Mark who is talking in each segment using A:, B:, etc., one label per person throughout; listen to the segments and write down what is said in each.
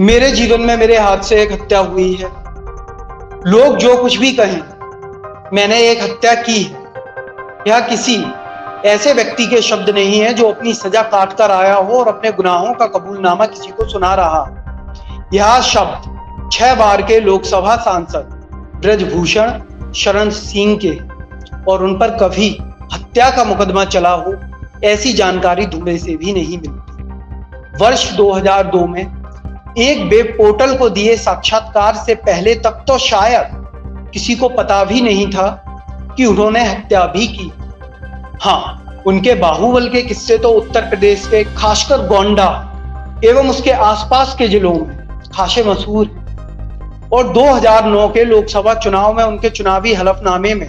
A: मेरे जीवन में मेरे हाथ से एक हत्या हुई है। लोग जो कुछ भी कहें, मैंने एक हत्या की है। यह किसी ऐसे व्यक्ति के शब्द नहीं है जो अपनी सजा काट कर आया हो और अपने गुनाहों का कबूलनामा किसी को सुना रहा। यह शब्द 6 बार के लोकसभा सांसद ब्रजभूषण शरण सिंह के, और उन पर कभी हत्या का मुकदमा चला हो ऐसी जानकारी ढूंढने से भी नहीं मिलती। वर्ष 2002 में एक वेब पोर्टल को दिए साक्षात्कार से पहले तक तो शायद किसी को पता भी नहीं था कि उन्होंने हत्या भी की। हाँ, उनके बाहुबल के किस्से तो उत्तर प्रदेश के खासकर गोंडा एवं उसके आसपास के जिलों में खासे मशहूर हैं। और 2009 के लोकसभा चुनाव में उनके चुनावी हलफनामे में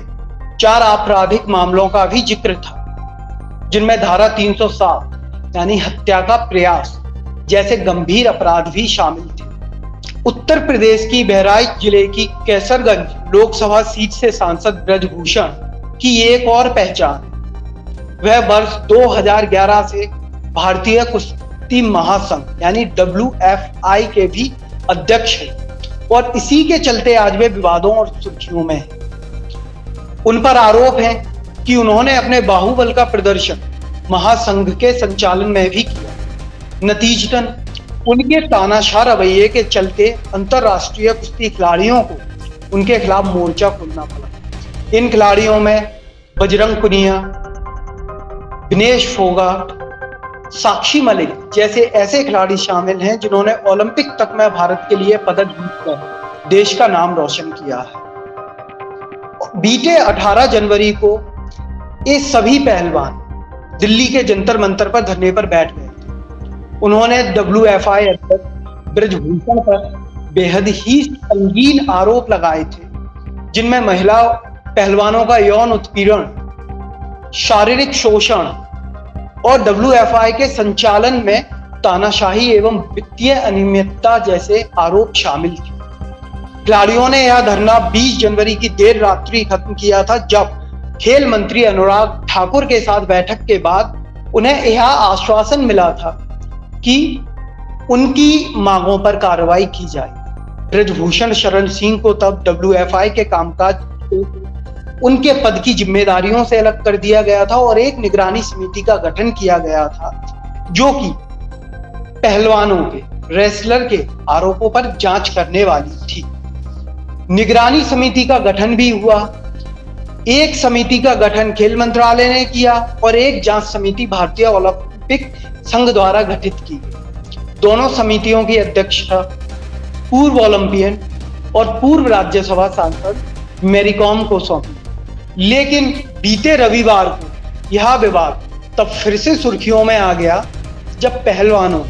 A: 4 आपराधिक मामलों का भी जिक्र था, जिनमें धारा 307 यानी हत्या का प्रयास जैसे गंभीर अपराध भी शामिल थे। उत्तर प्रदेश की बहराइच जिले की कैसरगंज लोकसभा सीट से सांसद ब्रजभूषण की एक और पहचान है। वह वर्ष 2011 से भारतीय कुश्ती महासंघ यानी WFI के भी अध्यक्ष हैं और इसी के चलते आज वे विवादों और सुर्खियों में हैं। उन पर आरोप है कि उन्होंने अपने बाहुबल का प्रदर्शन महासंघ के संचालन में भी किया। नतीजतन उनके तानाशाह रवैये के चलते अंतरराष्ट्रीय कुश्ती खिलाड़ियों को उनके खिलाफ मोर्चा खोलना पड़ा। इन खिलाड़ियों में बजरंग पुनिया, विनेश फोगाट, साक्षी मलिक जैसे ऐसे खिलाड़ी शामिल हैं जिन्होंने ओलंपिक तक में भारत के लिए पदक जीतकर देश का नाम रोशन किया है। बीते 18 जनवरी को ये सभी पहलवान दिल्ली के जंतर मंतर पर धरने पर बैठ गए। उन्होंने WFI अध्यक्ष ब्रजभूषण पर बेहद ही संगीन आरोप लगाए थे, जिनमें महिला पहलवानों का यौन उत्पीड़न, शारीरिक शोषण और WFI के संचालन में तानाशाही एवं वित्तीय अनियमितता जैसे आरोप शामिल थे। खिलाड़ियों ने यह धरना 20 जनवरी की देर रात्रि खत्म किया था, जब खेल मंत्री अनुराग ठाकुर के साथ बैठक के बाद उन्हें यह आश्वासन मिला था कि उनकी मांगों पर कार्रवाई की जाए। ब्रजभूषण शरण सिंह को तब WFI के कामकाज को उनके पद की जिम्मेदारियों से अलग कर दिया गया था और एक निगरानी समिति का गठन किया गया था, जो कि पहलवानों के, रेसलर के आरोपों पर जांच करने वाली थी। निगरानी समिति का गठन भी हुआ। एक समिति का गठन खेल मंत्रालय ने किया और एक जांच समिति भारतीय ओलंपिक संघ द्वारा गठित की गई। दोनों समितियों की अध्यक्षता पूर्व ओलंपियन और पूर्व राज्यसभा सांसद मैरीकॉम को सौंपी। लेकिन बीते रविवार को यह विवाद तब फिर से सुर्खियों में आ गया जब पहलवानों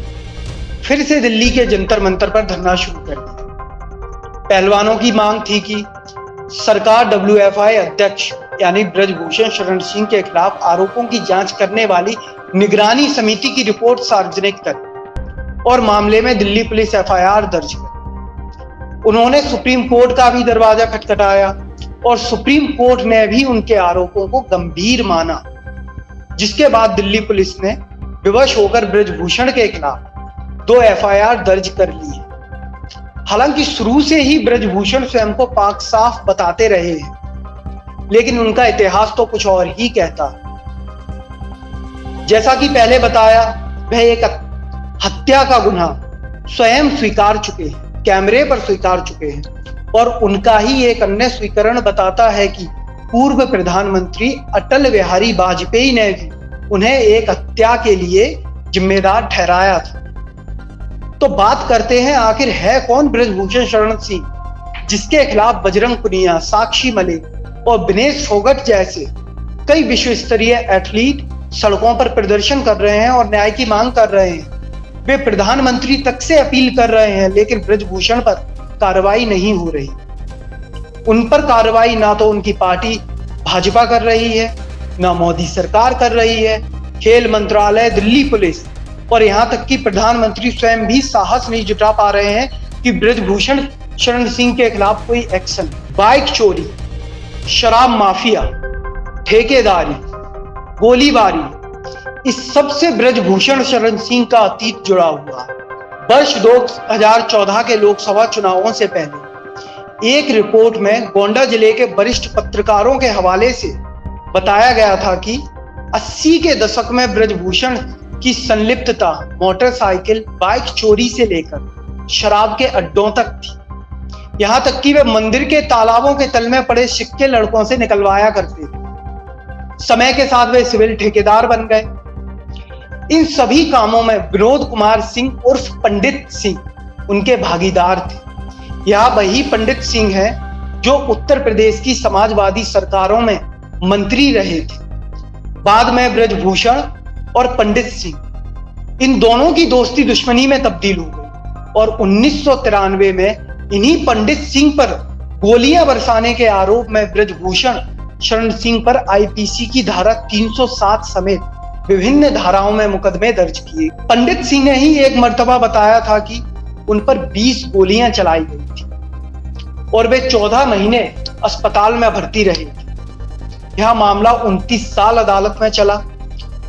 A: फिर से दिल्ली के जंतर मंतर पर धरना शुरू कर दिया। पहलवानों की मांग थी कि सरकार WFI अध्यक्ष यानी ब्रजभूषण शरण सिंह के खिलाफ आरोपों की जांच करने वाली निगरानी समिति की रिपोर्ट सार्वजनिक करे और मामले में दिल्ली पुलिस FIR दर्ज करे। उन्होंने सुप्रीम कोर्ट का भी दरवाजा खटखटाया और सुप्रीम कोर्ट ने भी उनके आरोपों को गंभीर माना, जिसके बाद दिल्ली पुलिस ने विवश होकर ब्रजभूषण के खिलाफ 2 FIR दर्ज कर ली है। हालांकि शुरू से ही ब्रजभूषण स्वयं को पाक साफ बताते रहे हैं, लेकिन उनका इतिहास तो कुछ और ही कहता है। जैसा कि पहले बताया, वह एक हत्या का गुनाह स्वयं स्वीकार चुके हैं, कैमरे पर स्वीकार चुके हैं, और उनका ही एक अन्य स्वीकरण बताता है कि पूर्व प्रधानमंत्री अटल बिहारी वाजपेयी ने भी उन्हें एक हत्या के लिए जिम्मेदार ठहराया था। तो बात करते हैं, आखिर है कौन ब्रजभूषण शरण सिंह, जिसके खिलाफ बजरंग पुनिया, साक्षी मलिक और विनेश फोगाट जैसे कई विश्व स्तरीय एथलीट सड़कों पर प्रदर्शन कर रहे हैं और न्याय की मांग कर रहे हैं। वे प्रधानमंत्री तक से अपील कर रहे हैं, लेकिन ब्रजभूषण पर कार्रवाई नहीं हो रही। उन पर कार्रवाई ना तो उनकी पार्टी भाजपा कर रही है, ना मोदी सरकार कर रही है। खेल मंत्रालय, दिल्ली पुलिस और यहाँ तक कि प्रधानमंत्री स्वयं भी साहस नहीं जुटा पा रहे हैं कि ब्रजभूषण शरण सिंह के खिलाफ कोई एक्शन। बाइक चोरी, शराब माफिया, ठेकेदारी, गोलीबारी, इस सब से ब्रजभूषण शरण सिंह का अतीत जुड़ा हुआ। वर्ष 2014 के लोकसभा चुनावों से पहले एक रिपोर्ट में गोंडा जिले के वरिष्ठ पत्रकारों के हवाले से बताया गया था कि 80 के दशक में ब्रजभूषण की संलिप्तता मोटरसाइकिल, बाइक चोरी से लेकर शराब के अड्डों तक थी। यहां तक कि वे मंदिर के तालाबों के तल में पड़े सिक्के लड़कों से निकलवाया करते थे। समय के साथ वे सिविल ठेकेदार बन गए। इन सभी कामों में विनोद कुमार सिंह उर्फ पंडित सिंह उनके भागीदार थे। यह वही पंडित सिंह है जो उत्तर प्रदेश की समाजवादी सरकारों में मंत्री रहे थे। बाद में ब्रजभूषण और पंडित सिंह इन दोनों की दोस्ती दुश्मनी में तब्दील हो गई और 1993 में इन्हीं पंडित सिंह पर गोलियां बरसाने के आरोप में ब्रजभूषण शरण सिंह पर आईपीसी की धारा 307 समेत विभिन्न धाराओं में मुकदमे दर्ज किए। पंडित सिंह ने ही एक मर्तबा बताया था कि उन पर 20 गोलियां चलाई गई थी और वे 14 महीने अस्पताल में भर्ती रहे थे। यह मामला 29 साल अदालत में चला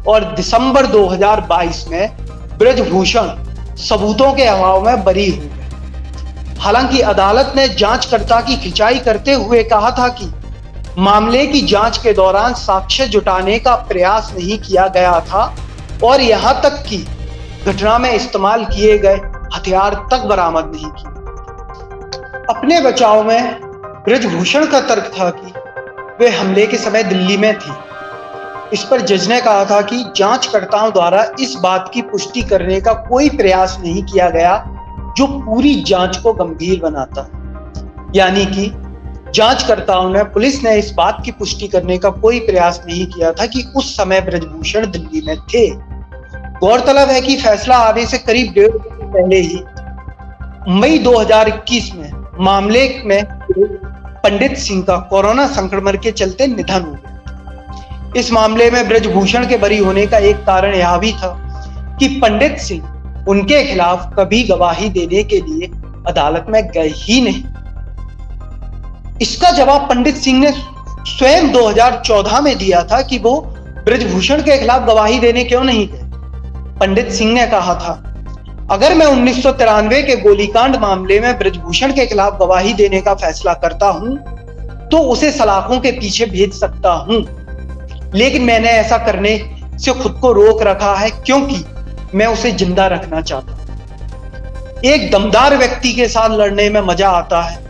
A: और दिसंबर 2022 में ब्रजभूषण सबूतों के अभाव में बरी हो गए। हालांकि अदालत ने जांचकर्ता की खिंचाई करते हुए कहा था कि मामले की जांच के दौरान साक्ष्य जुटाने का प्रयास नहीं किया गया था और यहां तक कि घटना में इस्तेमाल किए गए हथियार तक बरामद नहीं किए। अपने बचाव में ब्रजभूषण का तर्क था कि वे हमले के समय दिल्ली में थे। इस पर जज ने कहा था कि जांचकर्ताओं द्वारा इस बात की पुष्टि करने का कोई प्रयास नहीं किया गया जो पूरी जांच को गंभीर बनाता। यानी कि जांचकर्ताओं ने, पुलिस ने इस बात की पुष्टि करने का कोई प्रयास नहीं किया था कि उस समय ब्रजभूषण दिल्ली में थे। गौरतलब है कि फैसला आने से करीब 1.5 महीने पहले ही मई 2021 में मामले में पंडित सिंह का कोरोना संक्रमण के चलते निधन हो गया। इस मामले में ब्रजभूषण के बरी होने का एक कारण यह भी था कि पंडित सिंह उनके खिलाफ कभी गवाही देने के लिए अदालत में गए ही नहीं। इसका जवाब पंडित सिंह ने स्वयं 2014 में दिया था कि वो ब्रजभूषण के खिलाफ गवाही देने क्यों नहीं गए। पंडित सिंह ने कहा था, अगर मैं 1993 के गोलीकांड मामले में ब्रजभूषण के खिलाफ गवाही देने का फैसला करता हूं तो उसे सलाखों के पीछे भेज सकता हूं, लेकिन मैंने ऐसा करने से खुद को रोक रखा है क्योंकि मैं उसे जिंदा रखना चाहता हूं। एक दमदार व्यक्ति के साथ लड़ने में मजा आता है।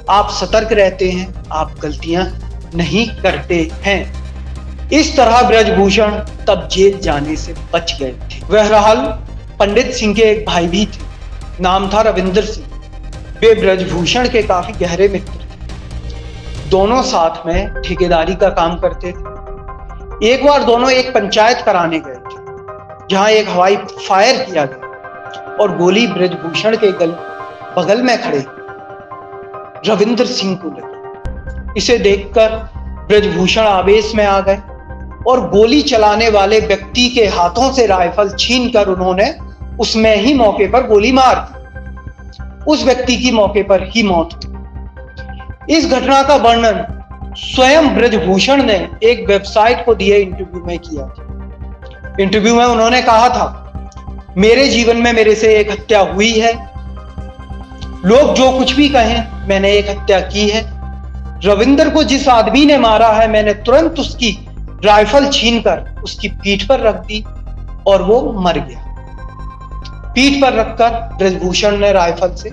A: आप सतर्क रहते हैं, आप गलतियां नहीं करते हैं। इस तरह ब्रजभूषण तब जेल जाने से बच गए थे। बहरहाल पंडित सिंह के एक भाई भी थे, नाम था रविंदर सिंह। वे ब्रजभूषण के काफी गहरे मित्र थे। दोनों साथ में ठेकेदारी का काम करते थे। एक बार दोनों एक पंचायत कराने गए थे जहां एक हवाई फायर किया गया और गोली ब्रजभूषण के बगल में खड़े रविंदर सिंह को लगी। इसे देखकर ब्रजभूषण आवेश में आ गए और गोली चलाने वाले व्यक्ति के हाथों से राइफल छीनकर उन्होंने उसमें ही मौके पर गोली मार दी। उस व्यक्ति की मौके पर ही मौत हुई। इस घटना का वर्णन स्वयं ब्रजभूषण ने एक वेबसाइट को दिए इंटरव्यू में किया था। इंटरव्यू में उन्होंने कहा था, मेरे जीवन में मेरे से एक हत्या हुई है। लोग जो कुछ भी कहें, मैंने एक हत्या की है। रविंदर को जिस आदमी ने मारा है, मैंने तुरंत उसकी राइफल छीनकर उसकी पीठ पर रख दी और वो मर गया। पीठ पर रखकर ब्रजभूषण ने राइफल से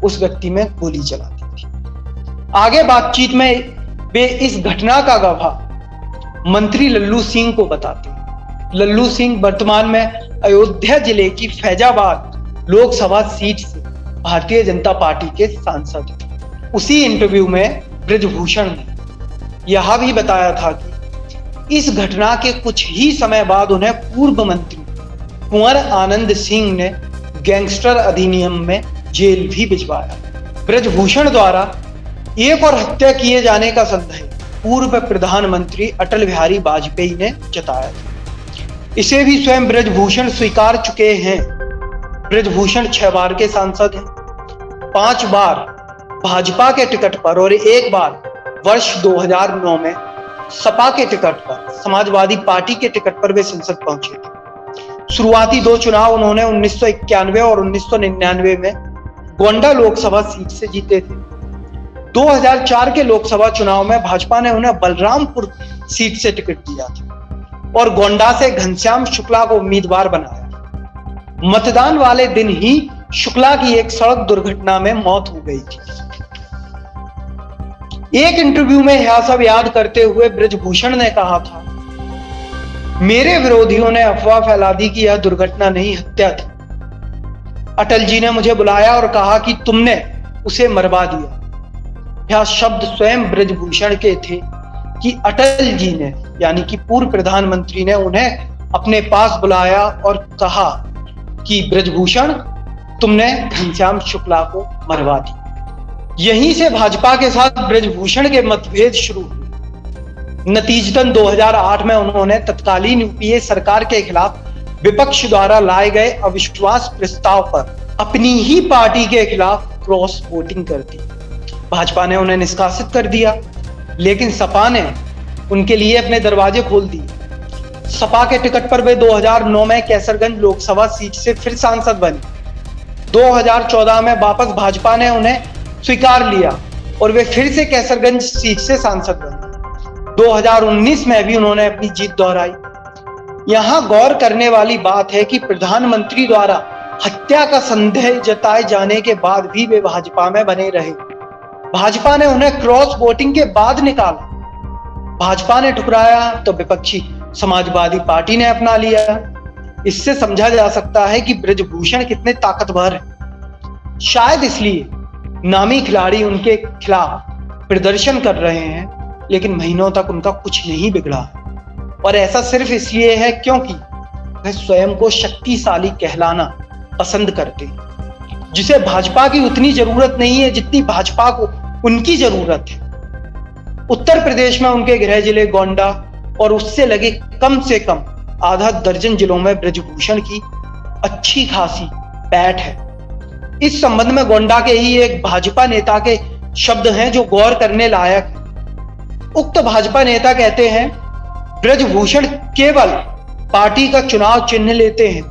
A: उस व्यक्ति में गोली चला दी थी। आगे बातचीत में वे इस घटना का गवाह मंत्री लल्लू सिंह को बताते हैं। लल्लू सिंह वर्तमान में अयोध्या जिले की फैजाबाद लोकसभा सीट से भारतीय जनता पार्टी के सांसद हैं। उसी इंटरव्यू में ब्रजभूषण ने यह भी बताया था कि इस घटना के कुछ ही समय बाद उन्हें पूर्व मंत्री कुंवर आनंद सिंह ने गैंगस्टर अधिनियम में जेल भी भिजवाया। ब्रजभूषण द्वारा एक और हत्या किए जाने का संदेह पूर्व प्रधानमंत्री अटल बिहारी वाजपेयी ने जताया था। इसे भी स्वयं ब्रजभूषण स्वीकार चुके हैं। ब्रजभूषण 6 बार के सांसद हैं, 5 बार भाजपा के टिकट पर और 1 बार वर्ष 2009 में सपा के टिकट पर, समाजवादी पार्टी के टिकट पर वे संसद पहुंचे थे। शुरुआती 2 चुनाव उन्होंने 1991 और 1999 में गोंडा लोकसभा सीट से जीते थे। 2004 के लोकसभा चुनाव में भाजपा ने उन्हें बलरामपुर सीट से टिकट दिया था और गोंडा से घनश्याम शुक्ला को उम्मीदवार बनाया। मतदान वाले दिन ही शुक्ला की एक सड़क दुर्घटना में मौत हो गई थी। एक इंटरव्यू में यह सब याद करते हुए ब्रजभूषण ने कहा था, मेरे विरोधियों ने अफवाह फैला दी कि यह दुर्घटना नहीं, हत्या थी। अटल जी ने मुझे बुलाया और कहा कि तुमने उसे मरवा दिया। यह शब्द स्वयं ब्रजभूषण के थे कि अटल जी ने, यानी कि पूर्व प्रधानमंत्री ने उन्हें अपने पास बुलाया और कहा कि ब्रजभूषण, तुमने घनश्याम शुक्ला को मरवा दिया। यहीं से भाजपा के साथ ब्रजभूषण के मतभेद शुरू हुए। नतीजतन 2008 में उन्होंने तत्कालीन यूपीए सरकार के खिलाफ विपक्ष द्वारा लाए गए अविश्वास प्रस्ताव पर अपनी ही पार्टी के खिलाफ क्रॉस वोटिंग कर दी। भाजपा ने उन्हें निष्कासित कर दिया, लेकिन सपा ने उनके लिए अपने दरवाजे खोल दिए। सपा के टिकट पर वे 2009 में कैसरगंज लोकसभा सीट से फिर सांसद बने। 2014 में वापस भाजपा ने उन्हें स्वीकार लिया और वे फिर से कैसरगंज सीट से सांसद बने। 2019 में भी उन्होंने अपनी जीत दोहराई। यहां गौर करने वाली बात है कि प्रधानमंत्री द्वारा हत्या का संदेह जताए जाने के बाद भी वे भाजपा में बने रहे। भाजपा ने उन्हें क्रॉस वोटिंग के बाद निकाला। भाजपा ने ठुकराया तो विपक्षी समाजवादी पार्टी ने अपना लिया। इससे समझा जा सकता है कि ब्रजभूषण कितने ताकतवर हैं। शायद इसलिए नामी खिलाड़ी उनके खिलाफ प्रदर्शन कर रहे हैं, लेकिन महीनों तक उनका कुछ नहीं बिगड़ा। और ऐसा सिर्फ इसलिए है क्योंकि वह स्वयं को शक्तिशाली कहलाना पसंद करते हैं, जिसे भाजपा की उतनी जरूरत नहीं है जितनी भाजपा को उनकी जरूरत है। उत्तर प्रदेश में उनके गृह जिले गोंडा और उससे लगे कम से कम आधा दर्जन जिलों में ब्रजभूषण की अच्छी खासी पैठ है। इस संबंध में गोंडा के ही एक भाजपा नेता के शब्द हैं जो गौर करने लायक है। उक्त भाजपा नेता कहते हैं, ब्रजभूषण केवल पार्टी का चुनाव चिन्ह लेते हैं,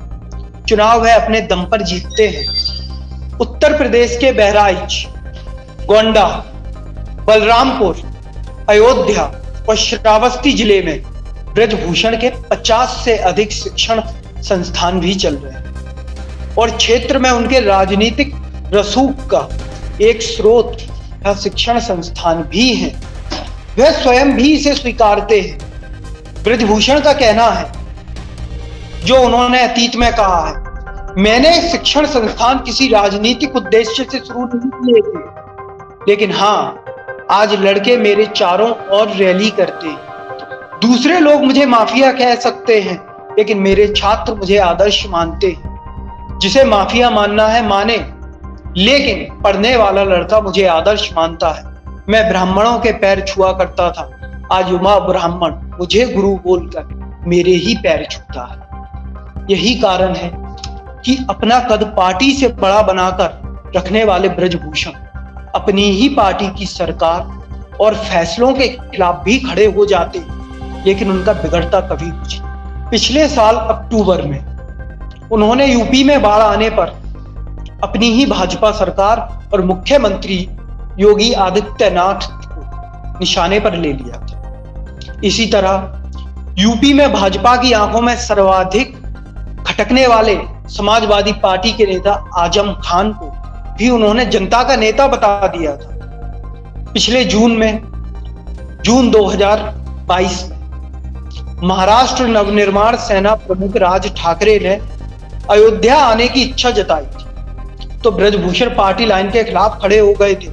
A: चुनाव वह अपने दम पर जीतते हैं। उत्तर प्रदेश के बहराइच, गोंडा, बलरामपुर, अयोध्या और श्रावस्ती जिले में ब्रजभूषण के 50 से अधिक शिक्षण संस्थान भी चल रहे हैं और क्षेत्र में उनके राजनीतिक रसूख का एक स्रोत या शिक्षण संस्थान भी है। वह स्वयं भी इसे स्वीकारते हैं। ब्रजभूषण का कहना है, जो उन्होंने अतीत में कहा है, मैंने शिक्षण संस्थान किसी राजनीतिक उद्देश्य से शुरू नहीं किए थे, लेकिन हाँ, आज लड़के मेरे चारों ओर रैली करते हैं। दूसरे लोग मुझे माफिया कह सकते हैं, लेकिन मेरे छात्र मुझे आदर्श मानते हैं। जिसे माफिया मानना है माने, लेकिन पढ़ने वाला लड़का मुझे आदर्श मानता है। मैं ब्राह्मणों के पैर छुआ करता था, आज युवा ब्राह्मण मुझे गुरु बोलकर मेरे ही पैर छूता है। यही कारण है कि अपना कद पार्टी से बड़ा बनाकर रखने वाले ब्रजभूषण अपनी ही पार्टी की सरकार और फैसलों के खिलाफ भी खड़े हो जाते, लेकिन उनका बिगड़ता कभी कुछ नहीं। पिछले साल अक्टूबर में उन्होंने यूपी में बाढ़ आने पर अपनी ही भाजपा सरकार और मुख्यमंत्री योगी आदित्यनाथ को निशाने पर ले लिया था। इसी तरह यूपी में भाजपा की आंखों में सर्वाधिक खटकने वाले समाजवादी पार्टी के नेता आजम खान को भी उन्होंने जनता का नेता बता दिया था। पिछले जून 2022 में महाराष्ट्र नवनिर्माण सेना प्रमुख राज ठाकरे ने अयोध्या आने की इच्छा जताई थी, तो ब्रजभूषण पार्टी लाइन के खिलाफ खड़े हो गए थे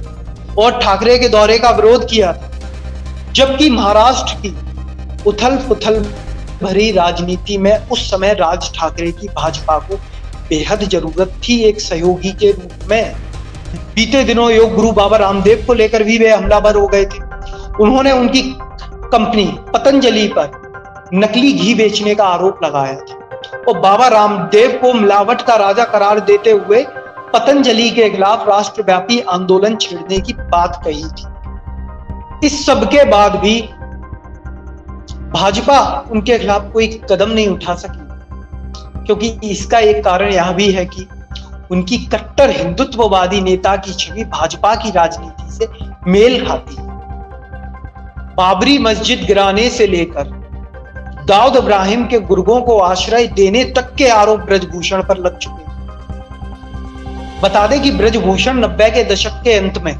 A: और ठाकरे के दौरे का विरोध किया था। जबकि महाराष्ट्र की उथल पुथल भरी राजनीति में उस समय राज ठाकरे की भाजपा को बेहद जरूरत थी एक सहयोगी के रूप में। बीते दिनों योग गुरु बाबा रामदेव को लेकर भी वे हमलावर हो गए थे। उन्होंने उनकी कंपनी पतंजलि पर नकली घी बेचने का आरोप लगाया था और बाबा रामदेव को मिलावट का राजा करार देते हुए पतंजलि के खिलाफ राष्ट्रव्यापी आंदोलन छेड़ने की बात कही थी। इस सब के बाद भी भाजपा उनके खिलाफ कोई कदम नहीं उठा सकी। क्योंकि इसका एक कारण यह भी है कि उनकी कट्टर हिंदुत्ववादी नेता की छवि भाजपा की राजनीति से मेल खाती है। बाबरी मस्जिद गिराने से लेकर दाऊद इब्राहिम के गुर्गों को आश्रय देने तक के आरोप ब्रजभूषण पर लग चुके हैं। बता दें कि ब्रजभूषण 90 के दशक के अंत में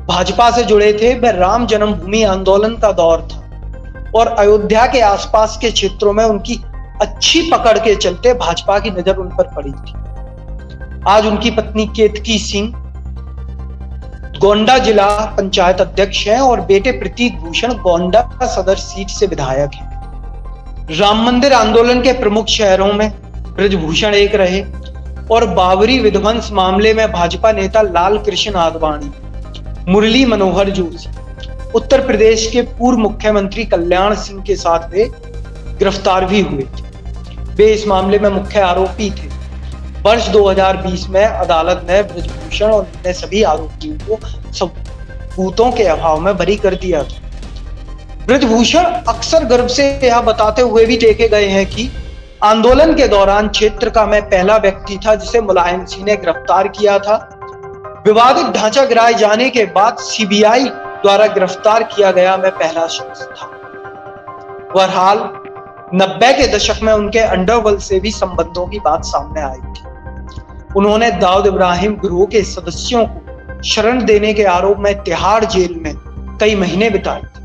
A: भाजपा से जुड़े थे। वह राम जन्मभूमि आंदोलन का दौर था और अयोध्या के आसपास के क्षेत्रों में उनकी अच्छी पकड़ के चलते भाजपा की नजर उन पर पड़ी थी। आज उनकी पत्नी केतकी सिंह गोंडा जिला पंचायत अध्यक्ष हैं और बेटे प्रतीक भूषण गोंडा सदर सीट से विधायक हैं। राम मंदिर आंदोलन के प्रमुख शहरों में ब्रजभूषण एक रहे और बाबरी विध्वंस मामले में भाजपा नेता लाल कृष्ण आडवाणी, मुरली मनोहर जोशी, उत्तर प्रदेश के पूर्व मुख्यमंत्री कल्याण सिंह के साथ वे गिरफ्तार भी हुए थे। वे इस मामले में मुख्य आरोपी थे। वर्ष 2020 में अदालत ने ब्रजभूषण और अन्य सभी आरोपियों को सबूतों के अभाव में बरी कर दिया था। ब्रजभूषण अक्सर गर्व से यह बताते हुए भी देखे गए हैं कि आंदोलन के दौरान क्षेत्र का मैं पहला व्यक्ति था जिसे मुलायम सिंह ने गिरफ्तार किया था। विवादित ढांचा गिराए जाने के बाद सीबीआई द्वारा गिरफ्तार किया गया मैं पहला शख्स था। बहरहाल 90 के दशक में उनके अंडरवर्ल्ड से भी संबंधों की बात सामने आई थी। उन्होंने दाऊद इब्राहिम गिरोह के सदस्यों को शरण देने के आरोप में तिहाड़ जेल में कई महीने बिताए थे।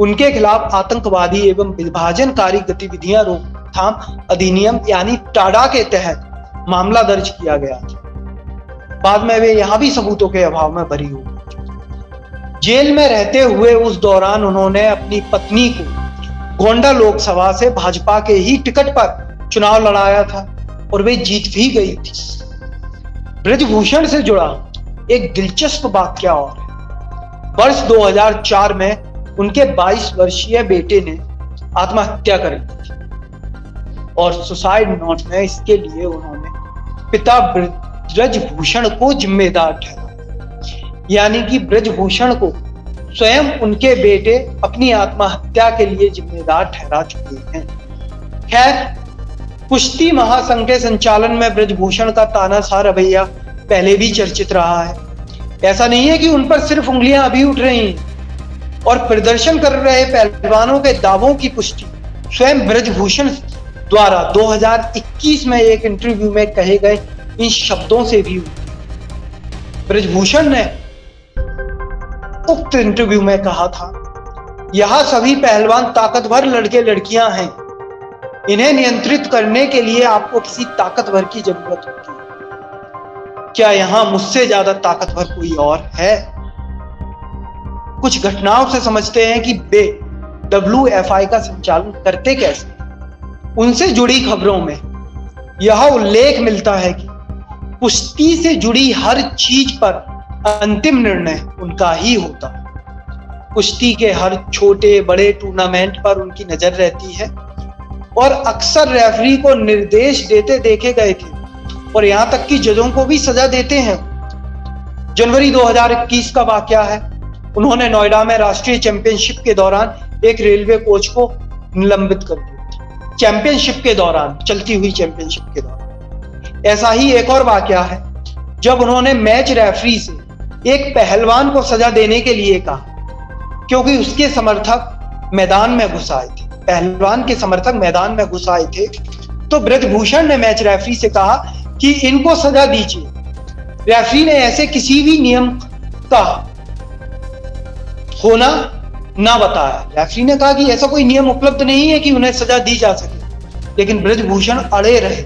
A: उनके खिलाफ आतंकवादी एवं विभाजनकारी गतिविधियां रोकथाम अधिनियम यानी टाडा के तहत मामला दर्ज किया गया था। बाद में वे यहां भी सबूतों के अभाव में बरी हो गए। जेल में रहते हुए उस दौरान उन्होंने अपनी पत्नी को गोंडा लोकसभा से भाजपा के ही टिकट पर चुनाव लड़ाया था और वे जीत भी गई थी। ब्रजभूषण से जुड़ा एक दिलचस्प वाकया और है। वर्ष 2004 में उनके 22 वर्षीय बेटे ने आत्महत्या कर ली थी और सुसाइड नोट में इसके लिए उन्होंने पिता ब्रजभूषण को जिम्मेदार ठहराया। यानी कि ब्रजभूषण को स्वयं उनके बेटे अपनी आत्महत्या के लिए जिम्मेदार ठहरा चुके हैं। खैर, कुश्ती महासंघ के संचालन में ब्रजभूषण का तानाशाह रवैया पहले भी चर्चित रहा है। ऐसा नहीं है कि उन पर सिर्फ उंगलियां अभी उठ रही हैं और प्रदर्शन कर रहे पहलवानों के दावों की पुष्टि स्वयं ब्रजभूषण द्वारा 2021 में एक इंटरव्यू में कहे गए इन शब्दों से भी हुई। ब्रजभूषण ने उक्त इंटरव्यू में कहा था, यहां सभी पहलवान ताकतवर लड़के लड़कियां हैं। इन्हें नियंत्रित करने के लिए आपको किसी ताकतवर की जरूरत होती है। क्या यहां मुझसे ज्यादा ताकतवर कोई और है? कुछ घटनाओं से समझते हैं कि वे WFI का संचालन करते कैसे। उनसे जुड़ी खबरों में यह उल्लेख मिलता है कि कुश्ती से जुड़ी हर चीज पर अंतिम निर्णय उनका ही होता है। कुश्ती के हर छोटे बड़े टूर्नामेंट पर उनकी नजर रहती है और अक्सर रेफरी को निर्देश देते देखे गए थे और यहां तक कि जजों को भी सजा देते हैं। जनवरी 2021 का वाकया है। उन्होंने नोएडा में राष्ट्रीय चैंपियनशिप के दौरान एक रेलवे कोच को निलंबित कर दिया। चैंपियनशिप के दौरान, चलती हुई चैंपियनशिप के दौरान। ऐसा ही एक और वाकया है जब उन्होंने मैच रेफरी से एक पहलवान को सजा देने के लिए कहा क्योंकि उसके समर्थक मैदान में घुस आए थे। पहलवान के समर्थक मैदान में घुस आए थे तो ब्रजभूषण ने मैच रेफरी से कहा कि इनको सजा दीजिए। रेफरी ने ऐसे किसी भी नियम का होना ना बताया। रेफरी ने कहा कि ऐसा कोई नियम उपलब्ध नहीं है कि उन्हें सजा दी जा सके, लेकिन ब्रजभूषण अड़े रहे।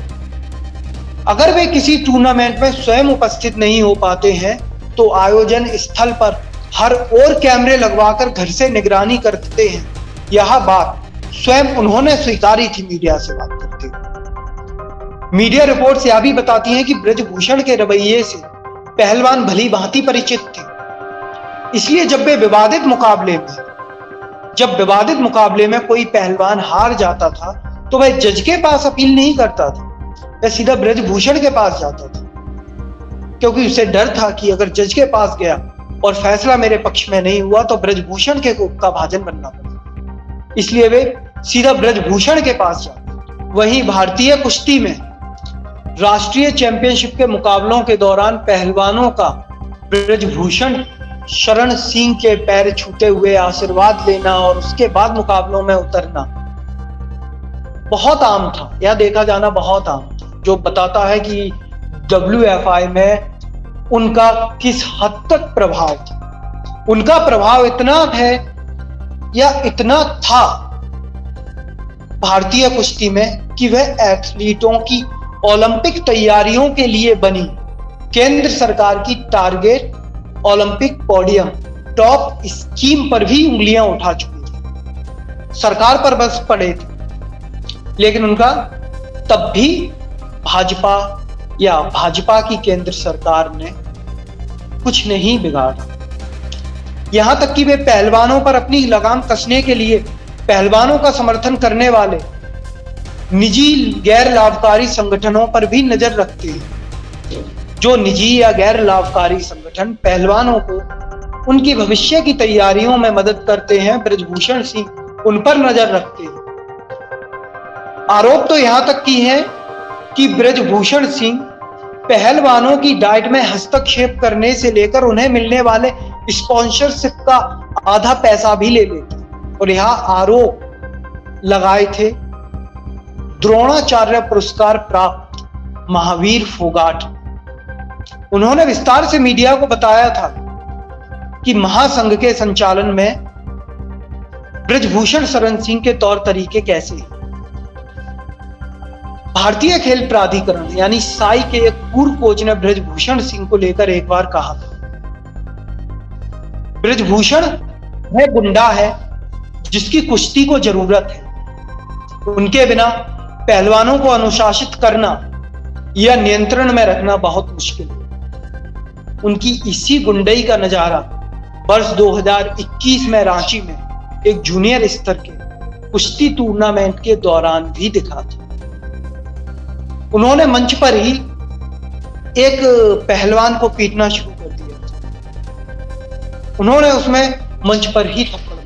A: अगर वे किसी टूर्नामेंट में स्वयं उपस्थित नहीं हो पाते हैं तो आयोजन स्थल पर हर ओर कैमरे लगवाकर घर से निगरानी करते हैं। यह बात स्वयं उन्होंने स्वीकारी थी मीडिया से बात करते हुए। मीडिया रिपोर्ट्स यह भी बताती हैं कि ब्रजभूषण के रवैये से पहलवान भली भांति परिचित थे। इसलिए जब विवादित मुकाबले में कोई पहलवान हार जाता था तो वह जज के पास अपील नहीं करता था, वह सीधा ब्रजभूषण के पास जाता था, क्योंकि उसे डर था कि अगर जज के पास गया और फैसला मेरे पक्ष में नहीं हुआ तो ब्रजभूषण का भाजन बनना पड़ेगा। इसलिए वे सीधा ब्रजभूषण के पास जाते। वहीं भारतीय कुश्ती में राष्ट्रीय चैंपियनशिप के मुकाबलों के दौरान पहलवानों का ब्रजभूषण शरण सिंह के पैर छूते हुए आशीर्वाद लेना और उसके बाद मुकाबलों में उतरना बहुत आम था, यह देखा जाना बहुत आम था, जो बताता है कि WFI में उनका किस हद तक प्रभाव था। उनका प्रभाव इतना है या इतना था भारतीय कुश्ती में कि वह एथलीटों की ओलंपिक तैयारियों के लिए बनी केंद्र सरकार की target Olympic podium top scheme पर भी उंगलियां उठा चुके थे, सरकार पर बस पड़े थे। लेकिन उनका तब भी भाजपा की केंद्र सरकार ने कुछ नहीं बिगाड़ा। यहां तक कि वे पहलवानों पर अपनी लगाम कसने के लिए पहलवानों का समर्थन करने वाले निजी गैर लाभकारी संगठनों पर भी नजर रखते हैं। जो निजी या गैर लाभकारी संगठन पहलवानों को उनकी भविष्य की तैयारियों में मदद करते हैं, ब्रजभूषण सिंह उन पर नजर रखते हैं। आरोप तो यहां तक की है कि ब्रजभूषण सिंह पहलवानों की डाइट में हस्तक्षेप करने से लेकर उन्हें मिलने वाले स्पॉन्सरशिप का आधा पैसा भी ले लेते। और यह आरोप लगाए थे द्रोणाचार्य पुरस्कार प्राप्त महावीर फोगाट। उन्होंने विस्तार से मीडिया को बताया था कि महासंघ के संचालन में ब्रजभूषण शरण सिंह के तौर तरीके कैसे हैं। भारतीय खेल प्राधिकरण यानी साई के एक पूर्व कोच ने ब्रजभूषण सिंह को लेकर एक बार कहा था, ब्रजभूषण वह गुंडा है जिसकी कुश्ती को जरूरत है। उनके बिना पहलवानों को अनुशासित करना या नियंत्रण में रखना बहुत मुश्किल है। उनकी इसी गुंडई का नजारा वर्ष 2021 में रांची में एक जूनियर स्तर के कुश्ती टूर्नामेंट के दौरान भी दिखा था। उन्होंने मंच पर ही एक पहलवान को पीटना शुरू कर दिया। उन्होंने उसमें मंच पर ही थप्पड़